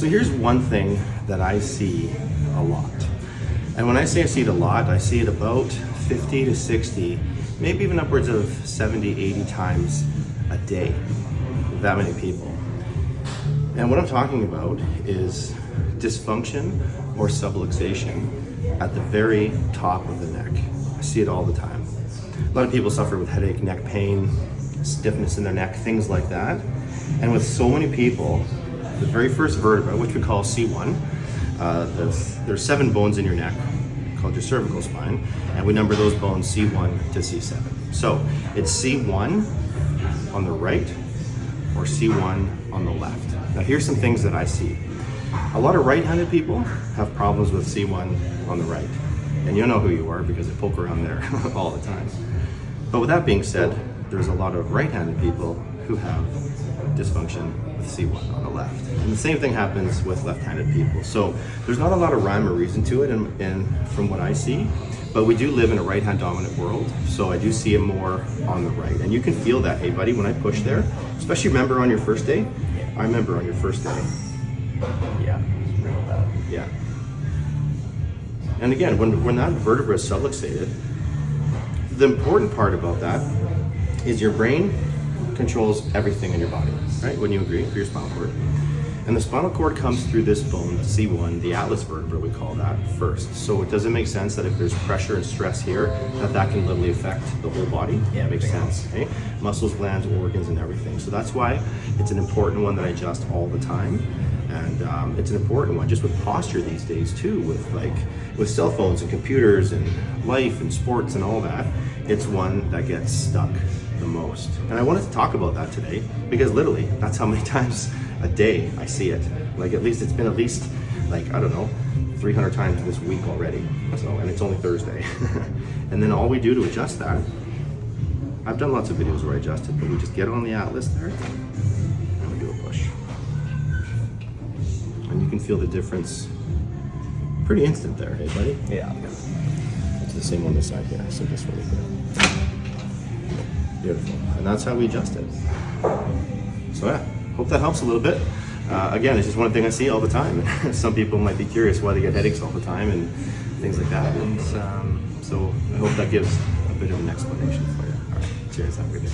So here's one thing that I see a lot. And when I say I see it a lot, I see it about 50 to 60, maybe even upwards of 70, 80 times a day, that many people. And what I'm talking about is dysfunction or subluxation at the very top of the neck. I see it all the time. A lot of people suffer with headache, neck pain, stiffness in their neck, things like that. And with so many people, the very first vertebra, which we call C1, there's 7 bones in your neck called your cervical spine, and we number those bones C1 to C7. So it's C1 on the right or C1 on the left. Now here's some things that I see. A lot of right-handed people have problems with C1 on the right. And you'll know who you are because I poke around there all the time. But with that being said, there's a lot of right-handed people who have dysfunction with C1 on the left. And the same thing happens with left-handed people. So there's not a lot of rhyme or reason to it and from what I see, but we do live in a right-hand dominant world. So I do see it more on the right. And you can feel that, hey buddy, when I push there, especially remember on your first day? I remember on your first day. Yeah, real bad. Yeah. And again, when that vertebra is subluxated, the important part about that is your brain controls everything in your body, right? Wouldn't you agree, for your spinal cord? And the spinal cord comes through this bone, C1, the atlas vertebra, we call that, first. So it doesn't make sense that if there's pressure and stress here, that can literally affect the whole body. Yeah, makes sense, okay? Muscles, glands, organs, and everything. So that's why it's an important one that I adjust all the time. And it's an important one just with posture these days too, with cell phones and computers and life and sports and all that. It's one that gets stuck the most. And I wanted to talk about that today because literally that's how many times a day I see it. Like it's been at least like, I don't know, 300 times this week already. So, and it's only Thursday. And then all we do to adjust that, I've done lots of videos where I adjust it, but we just get on the atlas there and we do a push. And you can feel the difference pretty instant there, hey buddy? Yeah. It's the same on this side here, so just really good. Beautiful. And that's how we adjust it. So yeah, hope that helps a little bit. Again, it's just one thing I see all the time. Some people might be curious why they get headaches all the time and things like that. And so I hope that gives a bit of an explanation for you. All right, cheers, have a good day.